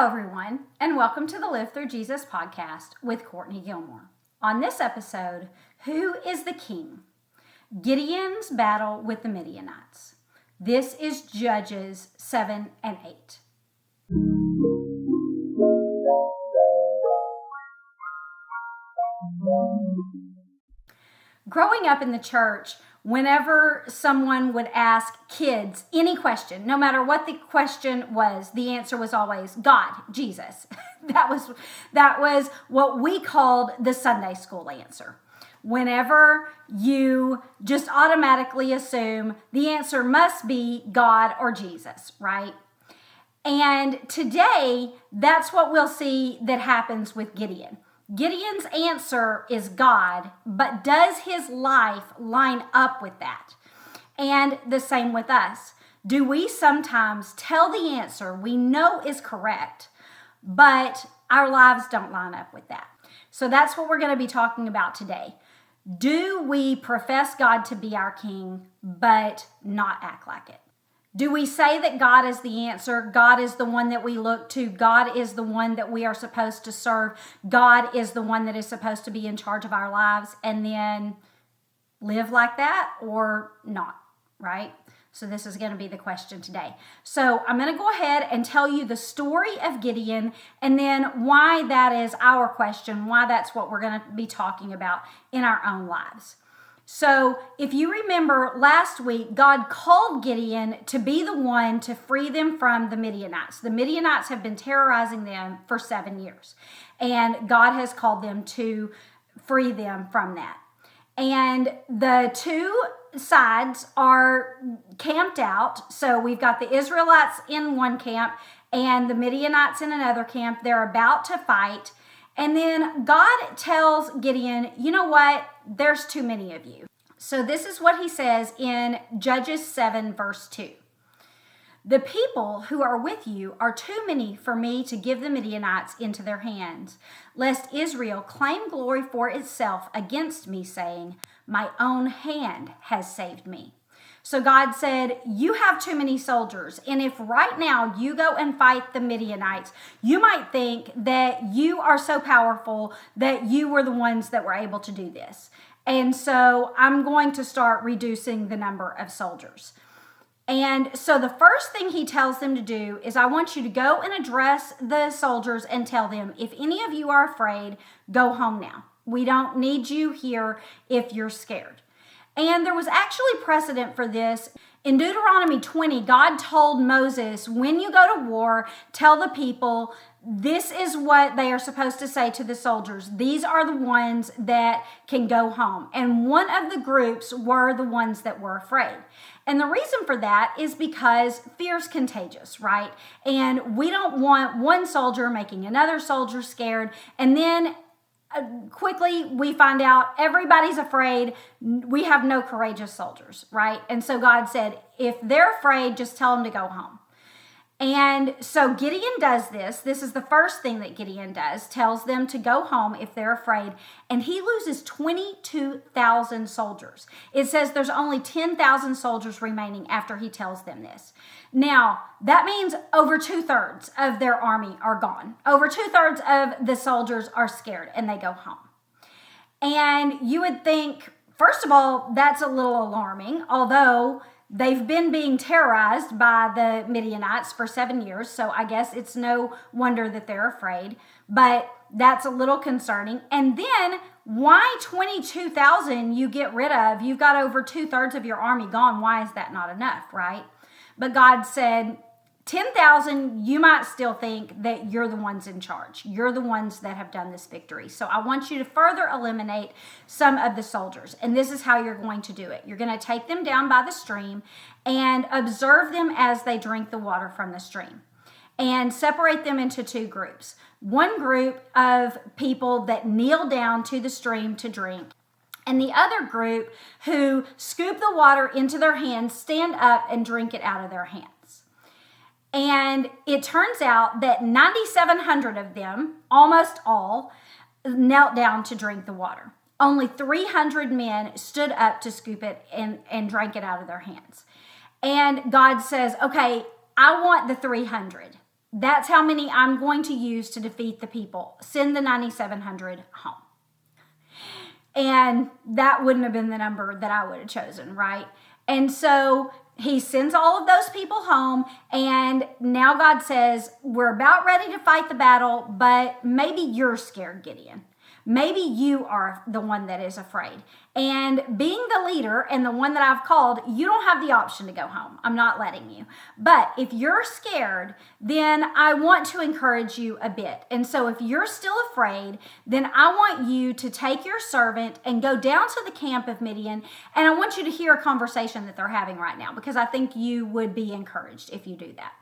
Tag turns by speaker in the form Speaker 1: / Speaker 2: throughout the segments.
Speaker 1: Hello, everyone, and welcome to the Live Through Jesus podcast with Courtney Gilmore. On this episode, who is the king? Gideon's battle with the Midianites. This is Judges 7 and 8. Growing up in the church, whenever someone would ask kids any question, no matter what the question was, the answer was always God, Jesus. That was what we called the Sunday school answer. Whenever you just automatically assume the answer must be God or Jesus, right? And today, that's what we'll see that happens with Gideon. Gideon's answer is God, but does his life line up with that? And the same with us. Do we sometimes tell the answer we know is correct, but our lives don't line up with that? So that's what we're going to be talking about today. Do we profess God to be our king, but not act like it? Do we say that God is the answer? God is the one that we look to. God is the one that we are supposed to serve. God is the one that is supposed to be in charge of our lives, and then live like that or not, right? So this is going to be the question today. So I'm going to go ahead and tell you the story of Gideon and then why that is our question, why that's what we're going to be talking about in our own lives. So if you remember last week, God called Gideon to be the one to free them from the Midianites. The Midianites have been terrorizing them for 7 years, and God has called them to free them from that. And the two sides are camped out. So we've got the Israelites in one camp and the Midianites in another camp. They're about to fight. And then God tells Gideon, you know what? There's too many of you. So this is what he says in Judges 7, verse 2. The people who are with you are too many for me to give the Midianites into their hands, lest Israel claim glory for itself against me, saying, my own hand has saved me. So God said, you have too many soldiers. And if right now you go and fight the Midianites, you might think that you are so powerful that you were the ones that were able to do this. And so I'm going to start reducing the number of soldiers. And so the first thing he tells them to do is, I want you to go and address the soldiers and tell them, if any of you are afraid, go home now. We don't need you here if you're scared. And there was actually precedent for this. In Deuteronomy 20, God told Moses, when you go to war, tell the people, this is what they are supposed to say to the soldiers. These are the ones that can go home. And one of the groups were the ones that were afraid. And the reason for that is because fear is contagious, right? And we don't want one soldier making another soldier scared. And then quickly we find out everybody's afraid. We have no courageous soldiers, right? And so God said, if they're afraid, just tell them to go home. And so Gideon does this. This is the first thing that Gideon does, tells them to go home if they're afraid. And he loses 22,000 soldiers. It says there's only 10,000 soldiers remaining after he tells them this. Now, that means over 2/3 of their army are gone. Over 2/3 of the soldiers are scared and they go home. And you would think, first of all, that's a little alarming, although they've been being terrorized by the Midianites for 7 years, so I guess it's no wonder that they're afraid, but that's a little concerning. And then why 22,000 you get rid of? You've got over 2/3 of your army gone. Why is that not enough, right? But God said, 10,000, you might still think that you're the ones in charge. You're the ones that have done this victory. So I want you to further eliminate some of the soldiers. And this is how you're going to do it. You're going to take them down by the stream and observe them as they drink the water from the stream. And separate them into two groups. One group of people that kneel down to the stream to drink, and the other group who scoop the water into their hands, stand up, and drink it out of their hands. And it turns out that 9,700 of them, almost all, knelt down to drink the water. Only 300 men stood up to scoop it and drank it out of their hands. And God says, okay, I want the 300. That's how many I'm going to use to defeat the people. Send the 9,700 home. And that wouldn't have been the number that I would have chosen, right? And so he sends all of those people home, and now God says, we're about ready to fight the battle, but maybe you're scared, Gideon. Maybe you are the one that is afraid. And being the leader and the one that I've called, you don't have the option to go home. I'm not letting you. But if you're scared, then I want to encourage you a bit. And so if you're still afraid, then I want you to take your servant and go down to the camp of Midian. And I want you to hear a conversation that they're having right now, because I think you would be encouraged if you do that.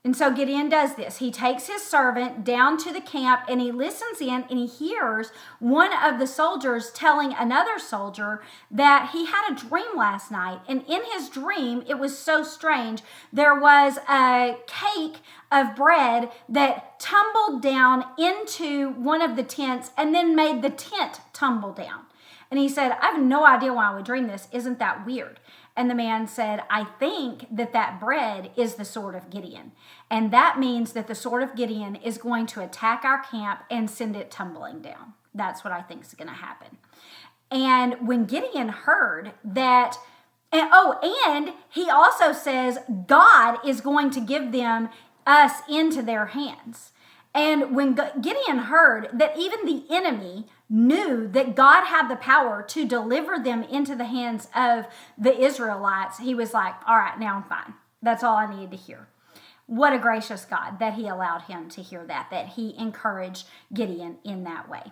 Speaker 1: And so Gideon does this. He takes his servant down to the camp, and he listens in, and he hears one of the soldiers telling another soldier that he had a dream last night. And in his dream, it was so strange. There was a cake of bread that tumbled down into one of the tents and then made the tent tumble down. And he said, I have no idea why I would dream this. Isn't that weird? And the man said, I think that bread is the sword of Gideon. And that means that the sword of Gideon is going to attack our camp and send it tumbling down. That's what I think is going to happen. And when Gideon heard that, and he also says, God is going to give us into their hands. And when Gideon heard that even the enemy knew that God had the power to deliver them into the hands of the Israelites, he was like, all right, now I'm fine. That's all I needed to hear. What a gracious God that he allowed him to hear that he encouraged Gideon in that way.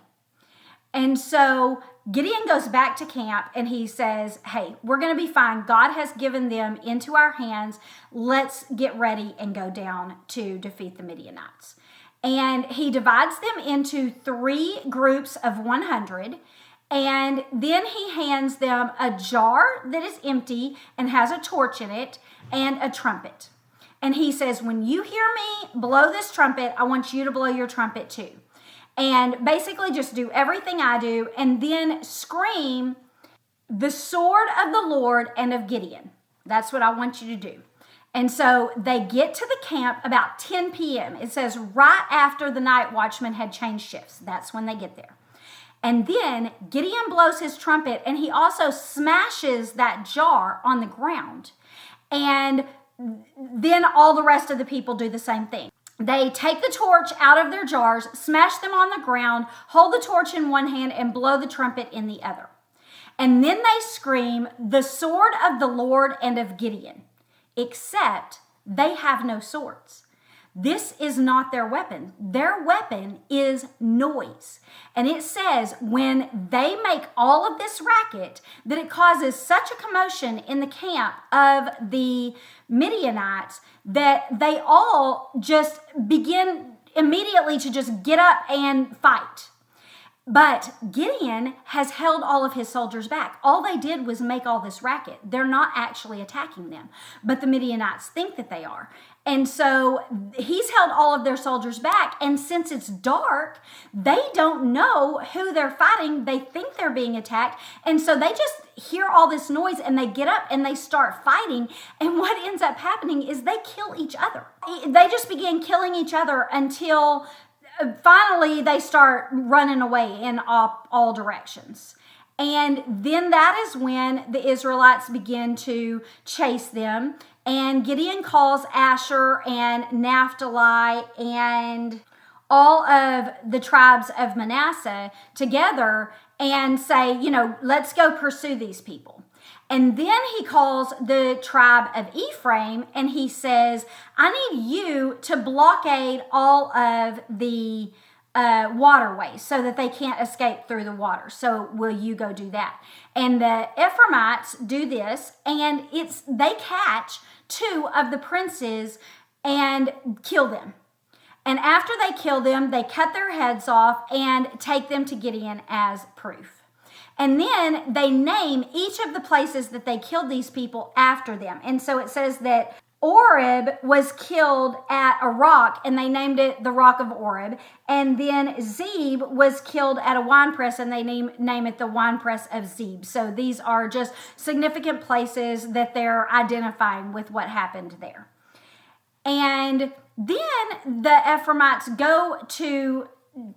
Speaker 1: And so Gideon goes back to camp and he says, hey, we're going to be fine. God has given them into our hands. Let's get ready and go down to defeat the Midianites. And he divides them into 3 groups of 100. And then he hands them a jar that is empty and has a torch in it and a trumpet. And he says, when you hear me blow this trumpet, I want you to blow your trumpet too. And basically just do everything I do and then scream, the sword of the Lord and of Gideon. That's what I want you to do. And so they get to the camp about 10 p.m. It says right after the night watchman had changed shifts. That's when they get there. And then Gideon blows his trumpet, and he also smashes that jar on the ground. And then all the rest of the people do the same thing. They take the torch out of their jars, smash them on the ground, hold the torch in one hand, and blow the trumpet in the other. And then they scream, the sword of the Lord and of Gideon. Except they have no swords. This is not their weapon. Their weapon is noise. And it says when they make all of this racket that it causes such a commotion in the camp of the Midianites that they all just begin immediately to just get up and fight. But Gideon has held all of his soldiers back. All they did was make all this racket. They're not actually attacking them, but the Midianites think that they are. And so he's held all of their soldiers back. And since it's dark, they don't know who they're fighting. They think they're being attacked. And so they just hear all this noise and they get up and they start fighting. And what ends up happening is they kill each other. They just begin killing each other until finally they start running away in all directions. And then that is when the Israelites begin to chase them. And Gideon calls Asher and Naphtali and all of the tribes of Manasseh together and say, let's go pursue these people. And then he calls the tribe of Ephraim and he says, I need you to blockade all of the waterways so that they can't escape through the water. So will you go do that? And the Ephraimites do this, and they catch 2 of the princes and kill them. And after they kill them, they cut their heads off and take them to Gideon as proof. And then they name each of the places that they killed these people after them. And so it says that Oreb was killed at a rock, and they named it the Rock of Oreb. And then Zeb was killed at a winepress, and they name it the Winepress of Zeb. So these are just significant places that they're identifying with what happened there. And Then the Ephraimites go to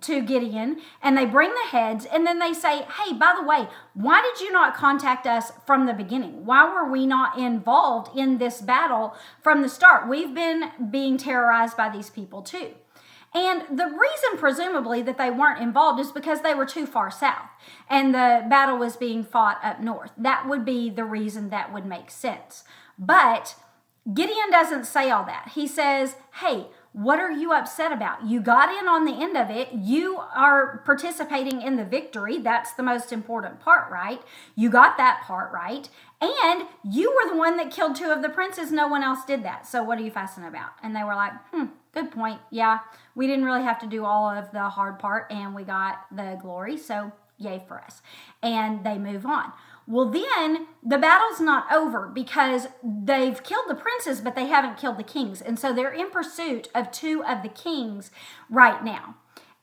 Speaker 1: Gideon and they bring the heads, and then they say, hey, by the way, why did you not contact us from the beginning? Why were we not involved in this battle from the start? We've been being terrorized by these people too. And the reason, presumably, that they weren't involved is because they were too far south and the battle was being fought up north. That would be the reason that would make sense. But Gideon doesn't say all that. He says, hey, what are you upset about? You got in on the end of it. You are participating in the victory. That's the most important part, right? You got that part right. And you were the one that killed 2 of the princes. No one else did that. So what are you fussing about? And they were like, good point. Yeah, we didn't really have to do all of the hard part and we got the glory. So yay for us. And they move on. Well, then the battle's not over because they've killed the princes, but they haven't killed the kings. And so they're in pursuit of 2 of the kings right now.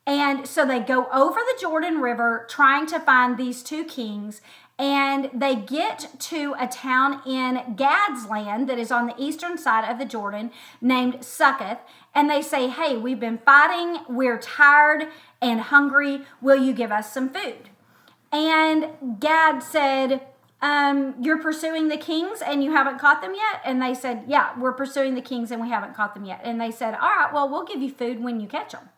Speaker 1: And so they go over the Jordan River trying to find these 2 kings. And they get to a town in Gad's land that is on the eastern side of the Jordan named Succoth. And they say, hey, we've been fighting. We're tired and hungry. Will you give us some food? And Gad said, you're pursuing the kings and you haven't caught them yet? And they said, yeah, we're pursuing the kings and we haven't caught them yet. And they said, all right, well, we'll give you food when you catch them.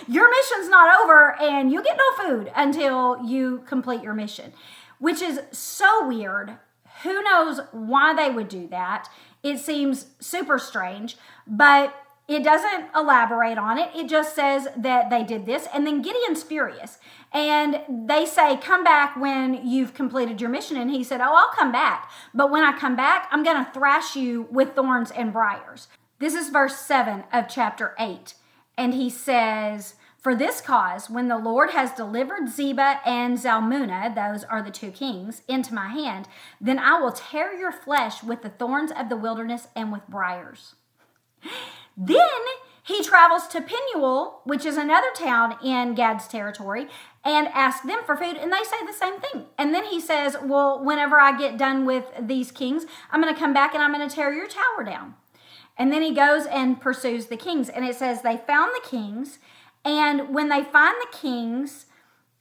Speaker 1: Your mission's not over and you get no food until you complete your mission, which is so weird. Who knows why they would do that? It seems super strange, but it doesn't elaborate on it. It just says that they did this. And then Gideon's furious. And they say, come back when you've completed your mission. And he said, oh, I'll come back. But when I come back, I'm going to thrash you with thorns and briars. This is verse 7 of chapter 8. And he says, for this cause, when the Lord has delivered Zebah and Zalmunna, those are the 2 kings, into my hand, then I will tear your flesh with the thorns of the wilderness and with briars. Then he travels to Penuel, which is another town in Gad's territory, and asks them for food, and they say the same thing. And then he says, well, whenever I get done with these kings, I'm going to come back and I'm going to tear your tower down. And then he goes and pursues the kings. And it says they found the kings, and when they find the kings,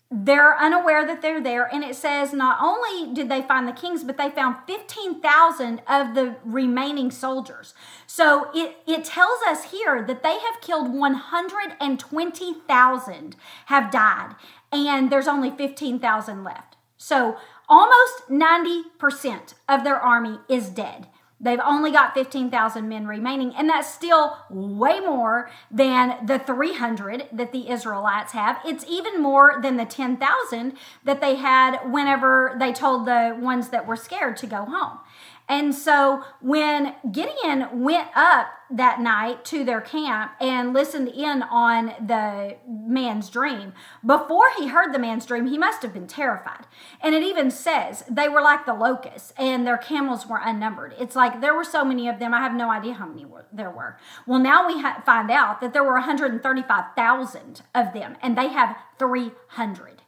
Speaker 1: they're unaware that they're there. And it says not only did they find the kings, but they found 15,000 of the remaining soldiers. So it tells us here that they have killed 120,000 have died, and there's only 15,000 left. So almost 90% of their army is dead. They've only got 15,000 men remaining, and that's still way more than the 300 that the Israelites have. It's even more than the 10,000 that they had whenever they told the ones that were scared to go home. And so when Gideon went up that night to their camp and listened in on the man's dream, before he heard the man's dream, he must have been terrified. And it even says they were like the locusts and their camels were unnumbered. It's like there were so many of them, I have no idea how many there were. Well, now we find out that there were 135,000 of them, and they have 300.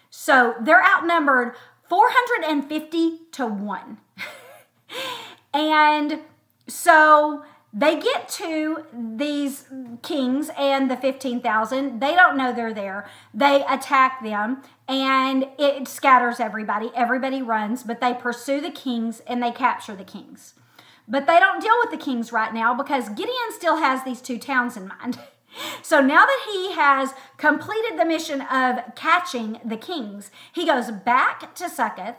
Speaker 1: So they're outnumbered 450 to 1. And so they get to these kings and the 15,000. They don't know they're there. They attack them and it scatters everybody. Everybody runs, but they pursue the kings and they capture the kings. But they don't deal with the kings right now because Gideon still has these 2 towns in mind. So now that he has completed the mission of catching the kings, he goes back to Succoth.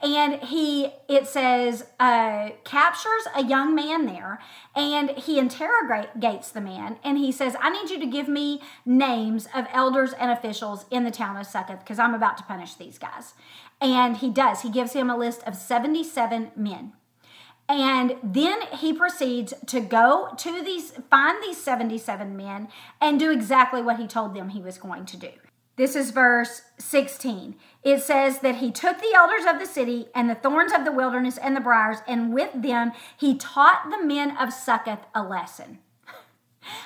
Speaker 1: And it says, captures a young man there, and he interrogates the man, and he says, I need you to give me names of elders and officials in the town of Succoth, because I'm about to punish these guys. And he does. He gives him a list of 77 men. And then he proceeds to go to find these 77 men and do exactly what he told them he was going to do. This is verse 16. It says that he took the elders of the city and the thorns of the wilderness and the briars, and with them he taught the men of Succoth a lesson.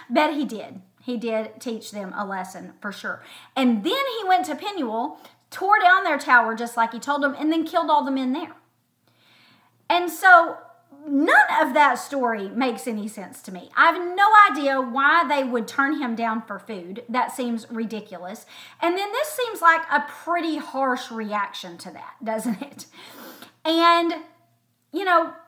Speaker 1: Bet he did. He did teach them a lesson for sure. And then he went to Penuel, tore down their tower just like he told them, and then killed all the men there. And so none of that story makes any sense to me. I have no idea why they would turn him down for food. That seems ridiculous. And then this seems like a pretty harsh reaction to that, doesn't it? And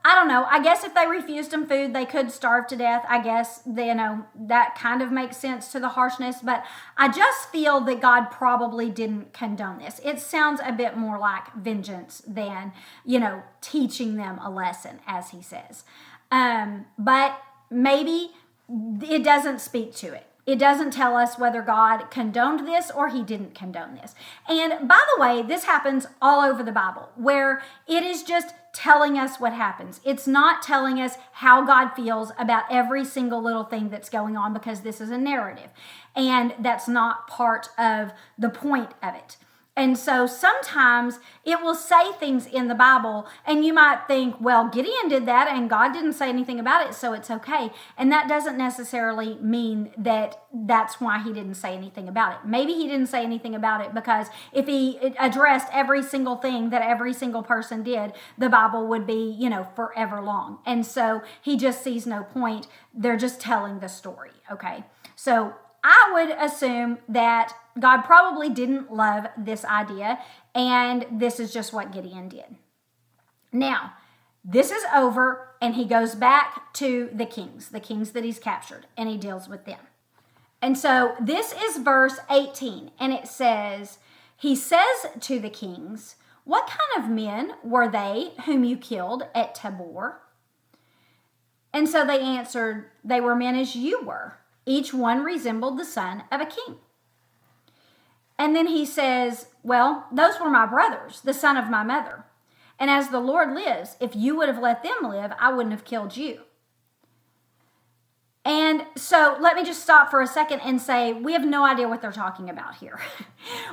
Speaker 1: I don't know. I guess if they refused him food, they could starve to death. I guess, that kind of makes sense to the harshness. But I just feel that God probably didn't condone this. It sounds a bit more like vengeance than, teaching them a lesson, as he says. But maybe it doesn't speak to it. It doesn't tell us whether God condoned this or he didn't condone this. And by the way, this happens all over the Bible, where it is just telling us what happens. It's not telling us how God feels about every single little thing that's going on, because this is a narrative. And that's not part of the point of it. And so sometimes it will say things in the Bible and you might think, well, Gideon did that and God didn't say anything about it, so it's okay. And that doesn't necessarily mean that that's why he didn't say anything about it. Maybe he didn't say anything about it because if he addressed every single thing that every single person did, the Bible would be, forever long. And so he just sees no point. They're just telling the story, okay? So I would assume that God probably didn't love this idea, and this is just what Gideon did. Now, this is over, and he goes back to the kings that he's captured, and he deals with them. And so this is verse 18, and it says, he says to the kings, "What kind of men were they whom you killed at Tabor?" And so they answered, "They were men as you were. Each one resembled the son of a king." And then he says, "Well, those were my brothers, the son of my mother. And as the Lord lives, if you would have let them live, I wouldn't have killed you." And so let me just stop for a second and say, we have no idea what they're talking about here.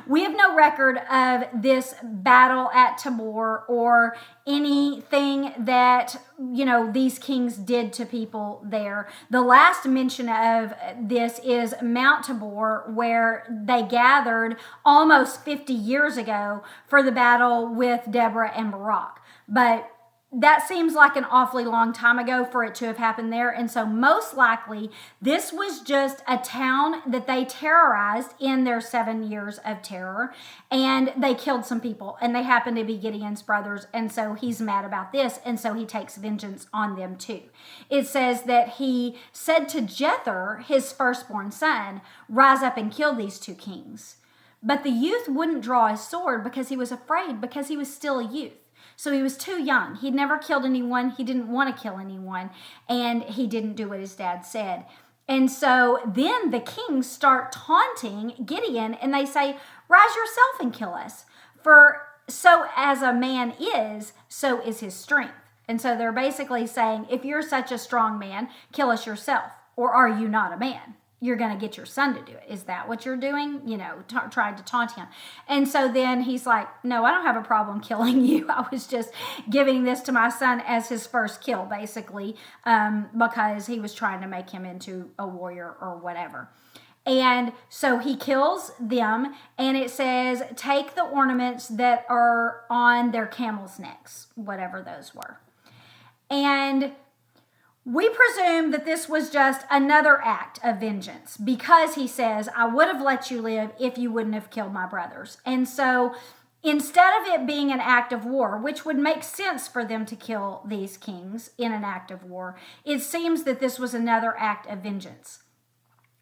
Speaker 1: We have no record of this battle at Tabor or anything that, these kings did to people there. The last mention of this is Mount Tabor, where they gathered almost 50 years ago for the battle with Deborah and Barak. But that seems like an awfully long time ago for it to have happened there. And so most likely this was just a town that they terrorized in their 7 years of terror. And they killed some people, and they happen to be Gideon's brothers. And so he's mad about this. And so he takes vengeance on them too. It says that he said to Jether, his firstborn son, "Rise up and kill these two kings." But the youth wouldn't draw his sword because he was afraid, because he was still a youth. So he was too young. He'd never killed anyone. He didn't want to kill anyone. And he didn't do what his dad said. And so then the kings start taunting Gideon, and they say, "Rise yourself and kill us. For so as a man is, so is his strength." And so they're basically saying, if you're such a strong man, kill us yourself. Or are you not a man? You're going to get your son to do it. Is that what you're doing? Trying to taunt him. And so then he's like, "No, I don't have a problem killing you. I was just giving this to my son as his first kill, basically, because he was trying to make him into a warrior or whatever." And so he kills them, and it says, "Take the ornaments that are on their camels' necks," whatever those were. And we presume that this was just another act of vengeance, because he says, "I would have let you live if you wouldn't have killed my brothers." And so instead of it being an act of war, which would make sense for them to kill these kings in an act of war, it seems that this was another act of vengeance.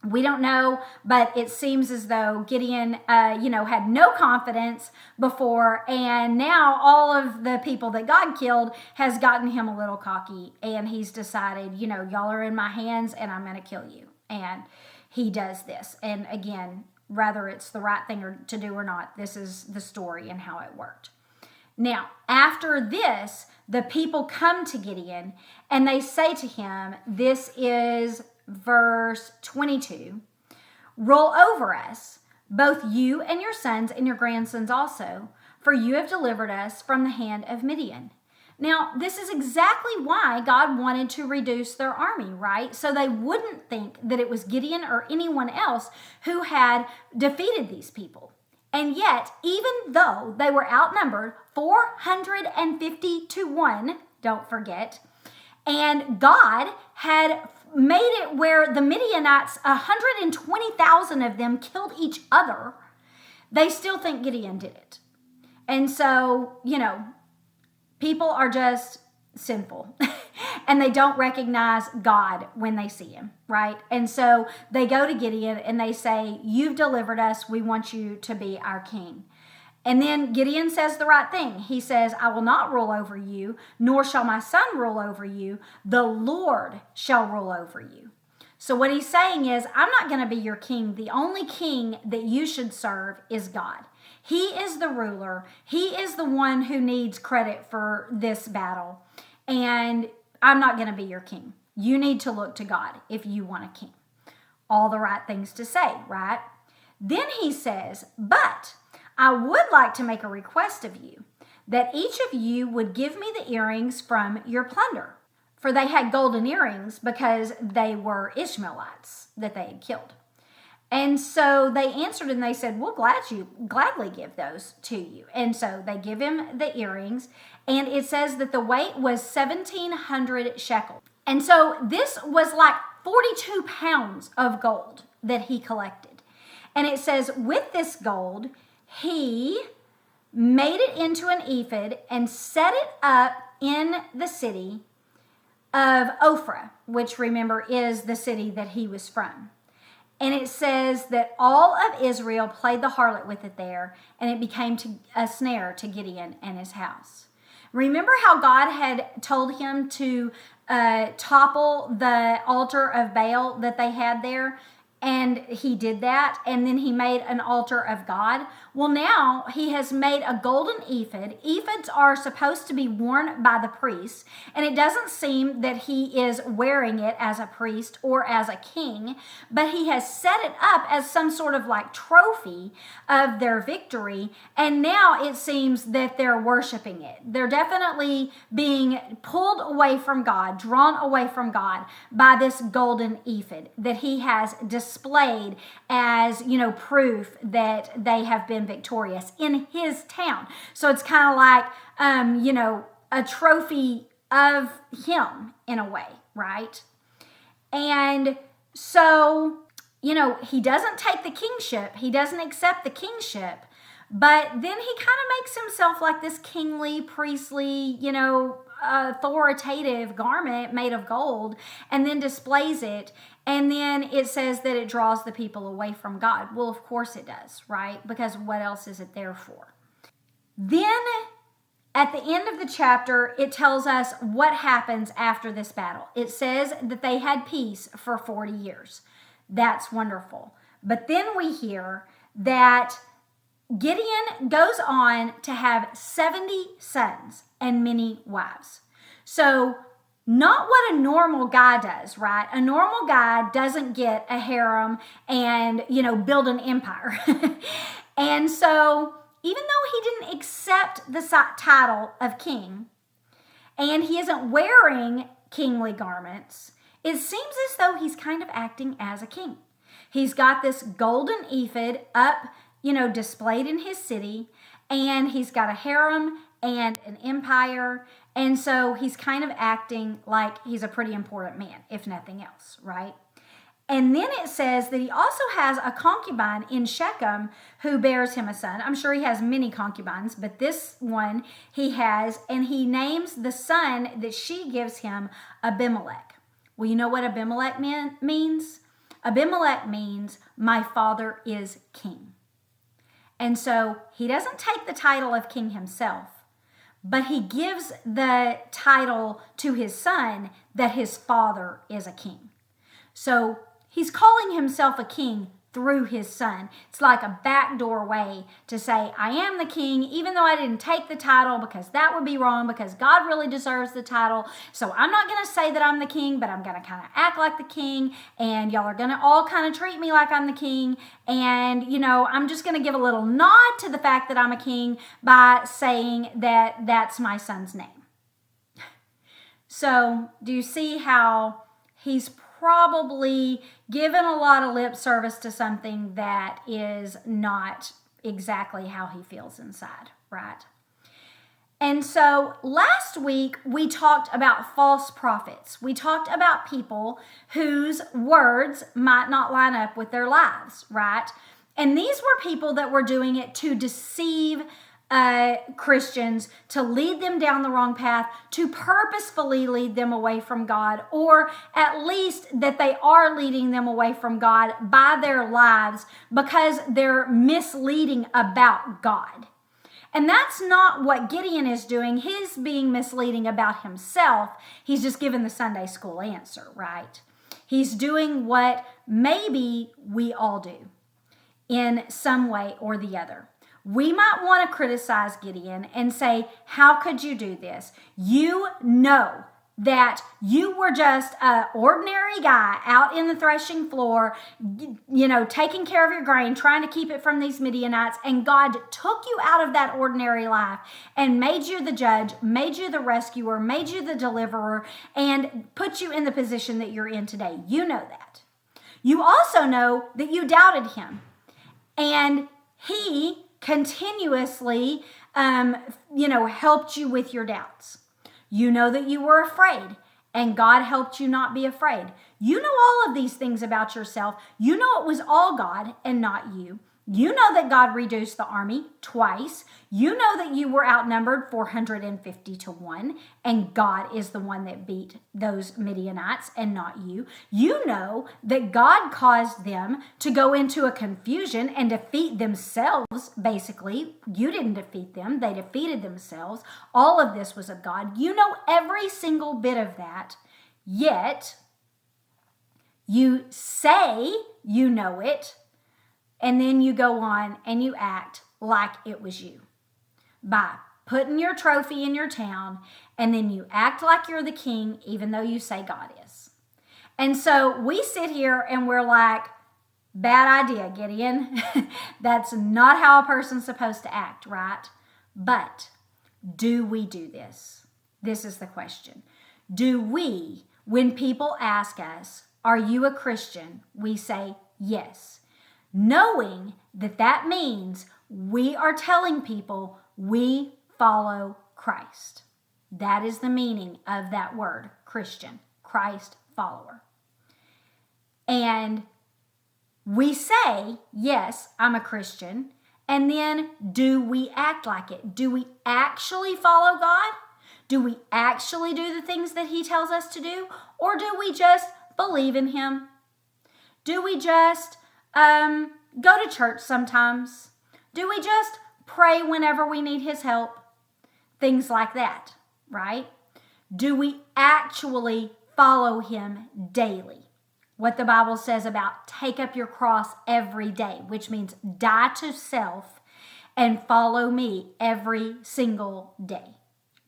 Speaker 1: We don't know, but it seems as though Gideon, had no confidence before, and now all of the people that God killed has gotten him a little cocky, and he's decided, y'all are in my hands, and I'm going to kill you. And he does this. And again, whether it's the right thing to do or not, this is the story and how it worked. Now, after this, the people come to Gideon, and they say to him, this is verse 22, "Roll over us, both you and your sons and your grandsons also, for you have delivered us from the hand of Midian." Now, this is exactly why God wanted to reduce their army, right? So they wouldn't think that it was Gideon or anyone else who had defeated these people. And yet, even though they were outnumbered 450 to 1, don't forget, And God had made it where the Midianites, 120,000 of them killed each other. They still think Gideon did it. And so, people are just sinful and they don't recognize God when they see him, right? And so they go to Gideon and they say, you've delivered us. We want you to be our king. And then Gideon says the right thing. He says, I will not rule over you, nor shall my son rule over you. The Lord shall rule over you. So what he's saying is, I'm not going to be your king. The only king that you should serve is God. He is the ruler. He is the one who needs credit for this battle. And I'm not going to be your king. You need to look to God if you want a king. All the right things to say, right? Then he says, but I would like to make a request of you, that each of you would give me the earrings from your plunder. For they had golden earrings because they were Ishmaelites that they had killed. And so they answered and they said, we'll gladly give those to you. And so they give him the earrings. And it says that the weight was 1,700 shekels. And so this was like 42 pounds of gold that he collected. And it says with this gold, he made it into an ephod and set it up in the city of Ophrah, which remember is the city that he was from. And it says that all of Israel played the harlot with it there, and it became a snare to Gideon and his house. Remember how God had told him to topple the altar of Baal that they had there? And he did that, and then he made an altar of God. Well, now he has made a golden ephod. Ephods are supposed to be worn by the priest, and it doesn't seem that he is wearing it as a priest or as a king, but he has set it up as some sort of like trophy of their victory, and now it seems that they're worshiping it. They're definitely being pulled away from God, drawn away from God by this golden ephod that he has displayed as, proof that they have been victorious in his town. So it's kind of like, a trophy of him in a way, right? And so, he doesn't take the kingship. He doesn't accept the kingship. But then he kind of makes himself like this kingly, priestly, authoritative garment made of gold and then displays it. And then it says that it draws the people away from God. Well, of course it does, right? Because what else is it there for? Then at the end of the chapter, it tells us what happens after this battle. It says that they had peace for 40 years. That's wonderful. But then we hear that Gideon goes on to have 70 sons and many wives. So not what a normal guy does, right? A normal guy doesn't get a harem and, build an empire. And so even though he didn't accept the title of king and he isn't wearing kingly garments, it seems as though he's kind of acting as a king. He's got this golden ephod up, displayed in his city, and he's got a harem and an empire. And so he's kind of acting like he's a pretty important man, if nothing else, right? And then it says that he also has a concubine in Shechem who bears him a son. I'm sure he has many concubines, but this one he has, and he names the son that she gives him Abimelech. Well, you know what Abimelech means? Abimelech means my father is king. And so he doesn't take the title of king himself, but he gives the title to his son that his father is a king. So he's calling himself a king through his son. It's like a backdoor way to say, I am the king, even though I didn't take the title, because that would be wrong, because God really deserves the title. So I'm not going to say that I'm the king, but I'm going to kind of act like the king, and y'all are going to all kind of treat me like I'm the king. And, I'm just going to give a little nod to the fact that I'm a king by saying that that's my son's name. So do you see how he's probably given a lot of lip service to something that is not exactly how he feels inside, right? And so last week we talked about false prophets. We talked about people whose words might not line up with their lives, right? And these were people that were doing it to deceive Christians, to lead them down the wrong path, to purposefully lead them away from God, or at least that they are leading them away from God by their lives because they're misleading about God. And that's not what Gideon is doing. He's being misleading about himself. He's just giving the Sunday school answer, right? He's doing what maybe we all do in some way or the other. We might want to criticize Gideon and say, how could you do this? You know that you were just an ordinary guy out in the threshing floor, taking care of your grain, trying to keep it from these Midianites, and God took you out of that ordinary life and made you the judge, made you the rescuer, made you the deliverer, and put you in the position that you're in today. You know that. You also know that you doubted him, and he continuously, helped you with your doubts. You know that you were afraid, and God helped you not be afraid. You know all of these things about yourself. You know it was all God and not you. You know that God reduced the army twice. You know that you were outnumbered 450 to 1, and God is the one that beat those Midianites and not you. You know that God caused them to go into a confusion and defeat themselves, basically. You didn't defeat them. They defeated themselves. All of this was of God. You know every single bit of that, yet you say you know it, and then you go on and you act like it was you by putting your trophy in your town, and then you act like you're the king even though you say God is. And so we sit here and we're like, bad idea, Gideon. That's not how a person's supposed to act, right? But do we do this? This is the question. Do we, when people ask us, are you a Christian? We say yes, knowing that that means we are telling people we follow Christ. That is the meaning of that word, Christian, Christ follower. And we say, yes, I'm a Christian, and then do we act like it? Do we actually follow God? Do we actually do the things that he tells us to do? Or do we just believe in him? Do we just go to church sometimes? Do we just pray whenever we need his help? Things like that, right? Do we actually follow him daily? What the Bible says about take up your cross every day, which means die to self and follow me every single day.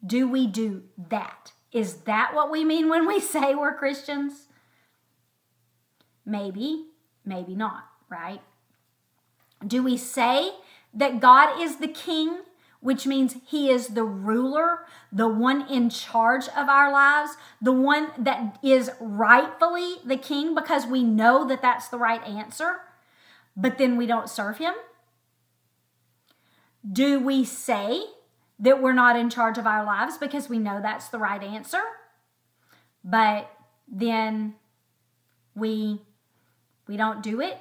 Speaker 1: Do we do that? Is that what we mean when we say we're Christians? Maybe, maybe not, right? Do we say that God is the king, which means he is the ruler, the one in charge of our lives, the one that is rightfully the king because we know that that's the right answer, but then we don't serve him? Do we say that we're not in charge of our lives because we know that's the right answer, but then we don't do it?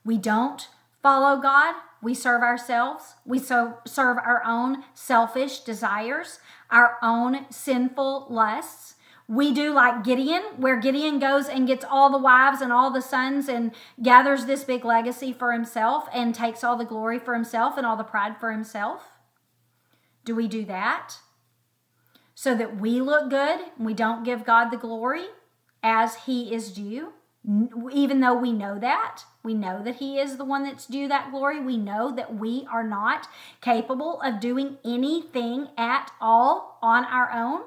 Speaker 1: We don't follow God. We serve ourselves. We serve our own selfish desires, our own sinful lusts. We do like Gideon, where Gideon goes and gets all the wives and all the sons and gathers this big legacy for himself and takes all the glory for himself and all the pride for himself. Do we do that so that we look good and we don't give God the glory as he is due? Even though we know that he is the one that's due that glory, we know that we are not capable of doing anything at all on our own.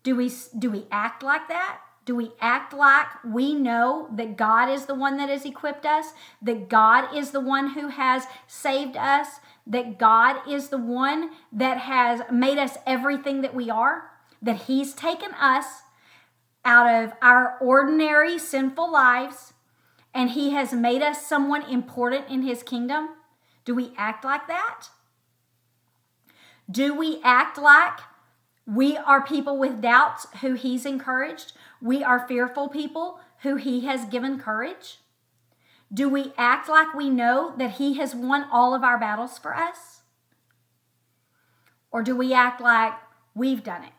Speaker 1: Do we act like that? Do we act like we know that God is the one that has equipped us, that God is the one who has saved us, that God is the one that has made us everything that we are, that he's taken us out of our ordinary sinful lives, and he has made us someone important in his kingdom? Do we act like that? Do we act like we are people with doubts who he's encouraged? We are fearful people who he has given courage? Do we act like we know that he has won all of our battles for us? Or do we act like we've done it?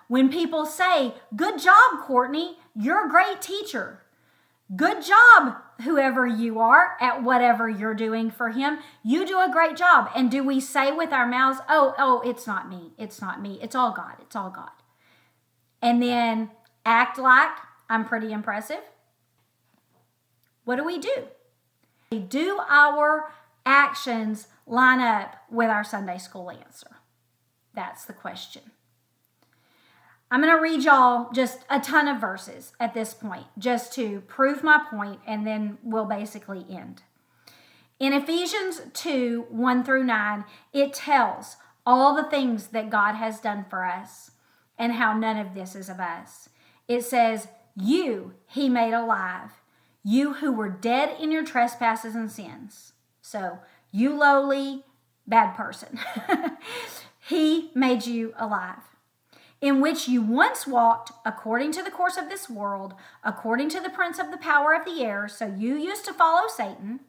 Speaker 1: When people say, "Good job, Courtney, you're a great teacher. Good job, whoever you are, at whatever you're doing for him. You do a great job." And do we say with our mouths, oh, it's not me. It's not me. It's all God. It's all God. And then act like I'm pretty impressive? What do? Do our actions line up with our Sunday school answer? That's the question. I'm going to read y'all just a ton of verses at this point, just to prove my point, and then we'll basically end. In Ephesians 2, 1 through 9, it tells all the things that God has done for us and how none of this is of us. It says, "You he made alive, you who were dead in your trespasses and sins." So, you lowly, bad person. He made you alive. "In which you once walked according to the course of this world, according to the prince of the power of the air." So you used to follow Satan,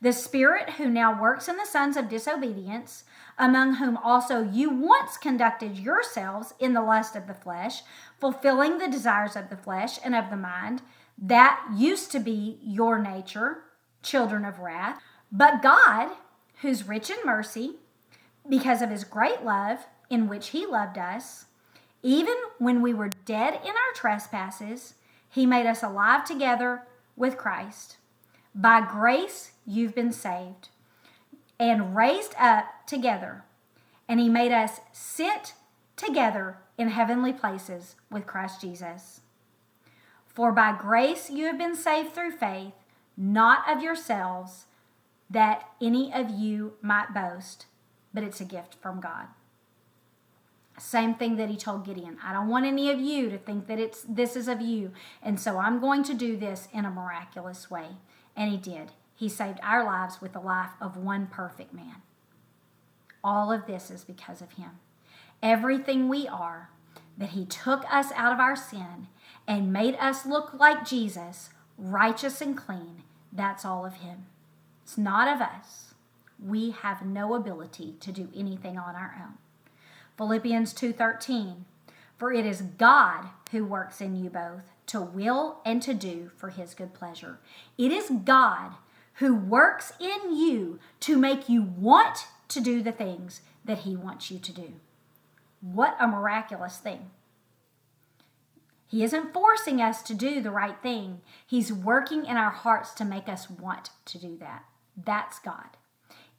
Speaker 1: "the spirit who now works in the sons of disobedience, among whom also you once conducted yourselves in the lust of the flesh, fulfilling the desires of the flesh and of the mind. That used to be your nature, children of wrath. But God, who's rich in mercy, because of his great love in which he loved us, even when we were dead in our trespasses, he made us alive together with Christ. By grace you've been saved and raised up together. And he made us sit together in heavenly places with Christ Jesus. For by grace you have been saved through faith, not of yourselves, that any of you might boast, but it's a gift from God." Same thing that he told Gideon. "I don't want any of you to think that this is of you. And so I'm going to do this in a miraculous way." And he did. He saved our lives with the life of one perfect man. All of this is because of him. Everything we are, that he took us out of our sin and made us look like Jesus, righteous and clean, that's all of him. It's not of us. We have no ability to do anything on our own. Philippians 2:13, "For it is God who works in you both to will and to do for his good pleasure." It is God who works in you to make you want to do the things that he wants you to do. What a miraculous thing. He isn't forcing us to do the right thing. He's working in our hearts to make us want to do that. That's God.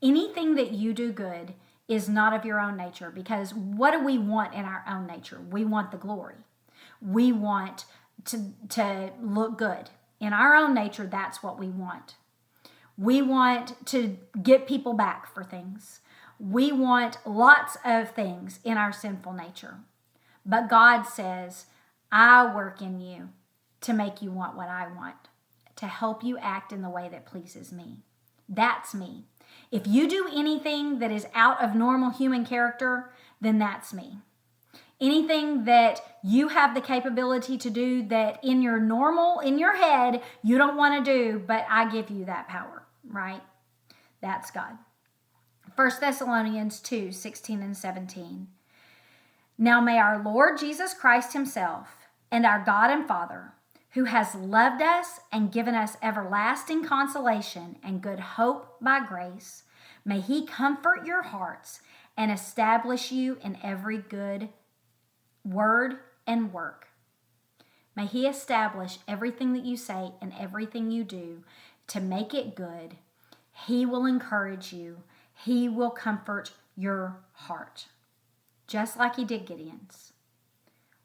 Speaker 1: Anything that you do good is not of your own nature, because what do we want in our own nature? We want the glory. We want to look good. In our own nature, that's what we want. We want to get people back for things. We want lots of things in our sinful nature. But God says, "I work in you to make you want what I want, to help you act in the way that pleases me." That's me. If you do anything that is out of normal human character, then that's me. Anything that you have the capability to do that in your head, you don't want to do, but I give you that power, right? That's God. 1 Thessalonians 2, 16 and 17. "Now may our Lord Jesus Christ himself and our God and Father, who has loved us and given us everlasting consolation and good hope by grace, may he comfort your hearts and establish you in every good word and work." May he establish everything that you say and everything you do to make it good. He will encourage you. He will comfort your heart, just like he did Gideon's.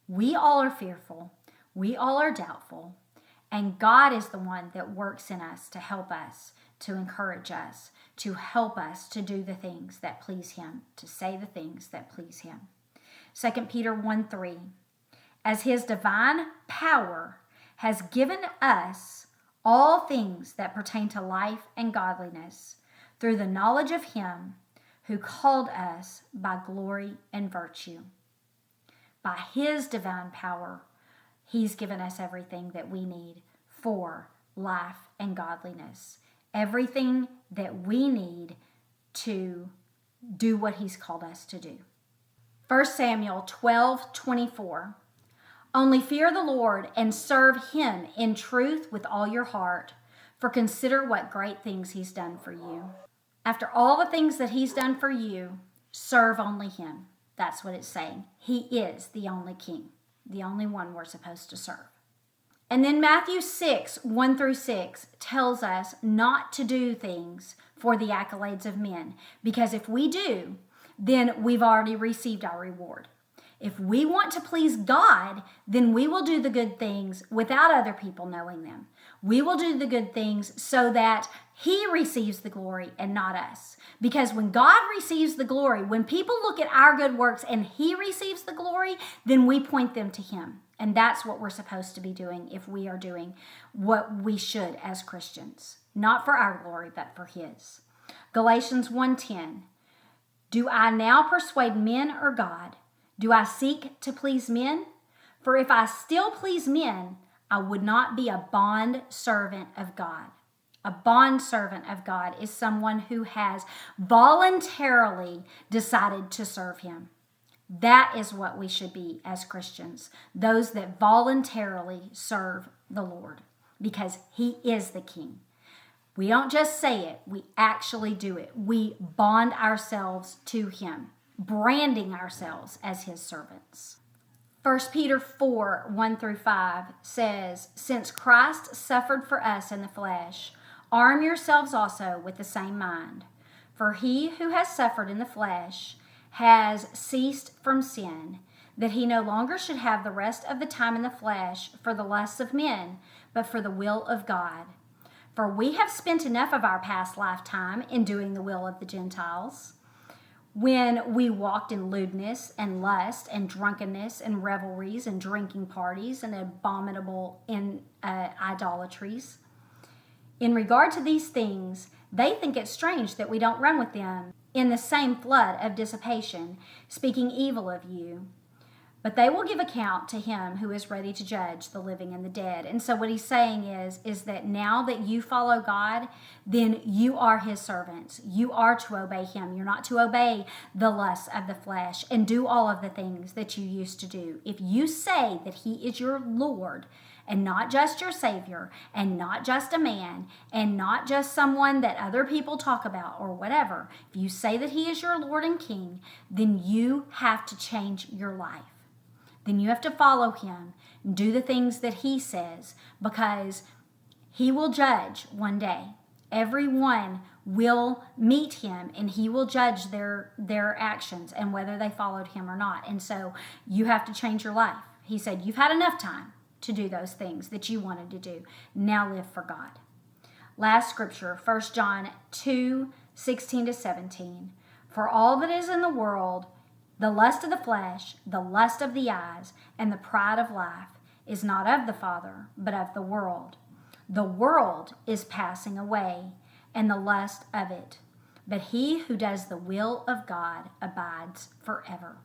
Speaker 1: We all are fearful. We all are doubtful. And God is the one that works in us to help us, to encourage us, to help us to do the things that please him, to say the things that please him. 2 Peter 1:3, "As his divine power has given us all things that pertain to life and godliness, through the knowledge of him who called us by glory and virtue. By his divine power, he's given us everything that we need for life and godliness. Everything that we need to do what he's called us to do. 1 Samuel 12:24. Only fear the Lord and serve him in truth with all your heart, for consider what great things he's done for you. After all the things that he's done for you, serve only him. That's what it's saying. He is the only king, the only one we're supposed to serve. And then Matthew 6:1-6 tells us not to do things for the accolades of men, because if we do, then we've already received our reward. If we want to please God, then we will do the good things without other people knowing them. We will do the good things so that he receives the glory and not us. Because when God receives the glory, when people look at our good works and he receives the glory, then we point them to him. And that's what we're supposed to be doing if we are doing what we should as Christians. Not for our glory, but for his. Galatians 1:10. Do I now persuade men or God? Do I seek to please men? For if I still please men, I would not be a bond servant of God. A bond servant of God is someone who has voluntarily decided to serve him. That is what we should be as Christians, those that voluntarily serve the Lord, because he is the King. We don't just say it, we actually do it. We bond ourselves to him, branding ourselves as his servants. 1 Peter 4:1-5 says, since Christ suffered for us in the flesh, arm yourselves also with the same mind. For he who has suffered in the flesh has ceased from sin, that he no longer should have the rest of the time in the flesh for the lusts of men, but for the will of God. For we have spent enough of our past lifetime in doing the will of the Gentiles, when we walked in lewdness and lust and drunkenness and revelries and drinking parties and abominable idolatries. In regard to these things, they think it strange that we don't run with them in the same flood of dissipation, speaking evil of you. But they will give account to him who is ready to judge the living and the dead. And so what he's saying is that now that you follow God, then you are his servants. You are to obey him. You're not to obey the lusts of the flesh and do all of the things that you used to do. If you say that he is your Lord and not just your Savior and not just a man and not just someone that other people talk about or whatever, if you say that he is your Lord and King, then you have to change your life. Then you have to follow him and do the things that he says, because he will judge one day. Everyone will meet him and he will judge their actions and whether they followed him or not. And so you have to change your life. He said, you've had enough time to do those things that you wanted to do. Now live for God. Last scripture, 1 John 2:16-17. For all that is in the world, the lust of the flesh, the lust of the eyes, and the pride of life is not of the Father, but of the world. The world is passing away, and the lust of it. But he who does the will of God abides forever.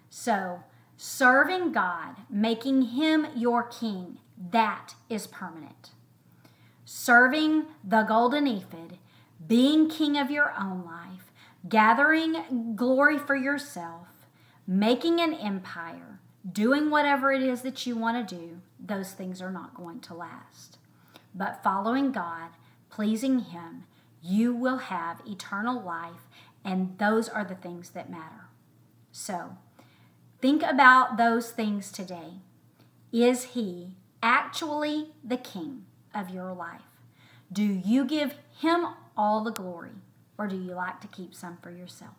Speaker 1: So, serving God, making him your king, that is permanent. Serving the golden ephod, being king of your own life, gathering glory for yourself, making an empire, doing whatever it is that you want to do, those things are not going to last. But following God, pleasing him, you will have eternal life, and those are the things that matter. So, think about those things today. Is he actually the king of your life? Do you give him all the glory? Or do you like to keep some for yourself?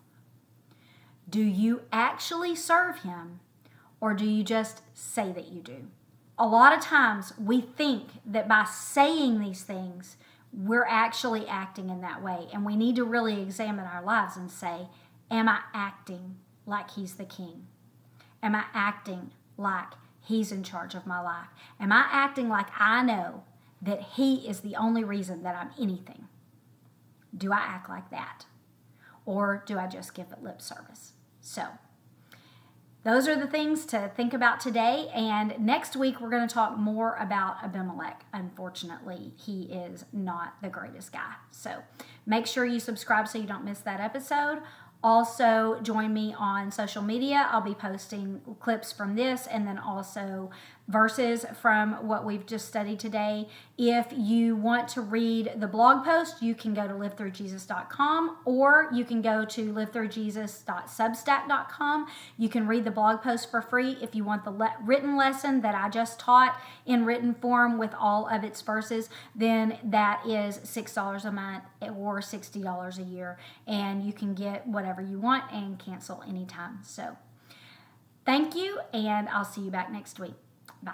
Speaker 1: Do you actually serve him, or do you just say that you do? A lot of times we think that by saying these things, we're actually acting in that way. And we need to really examine our lives and say, am I acting like he's the king? Am I acting like he's in charge of my life? Am I acting like I know that he is the only reason that I'm anything? Do I act like that? or do I just give it lip service? So those are the things to think about today. And next week, we're going to talk more about Abimelech. Unfortunately, he is not the greatest guy. So make sure you subscribe so you don't miss that episode. Also, join me on social media. I'll be posting clips from this and then also verses from what we've just studied today. If you want to read the blog post, you can go to livethroughjesus.com or you can go to livethroughjesus.substack.com. You can read the blog post for free. If you want the written lesson that I just taught in written form with all of its verses, then that is $6 a month or $60 a year. And you can get whatever you want and cancel anytime. So thank you, and I'll see you back next week. Bye.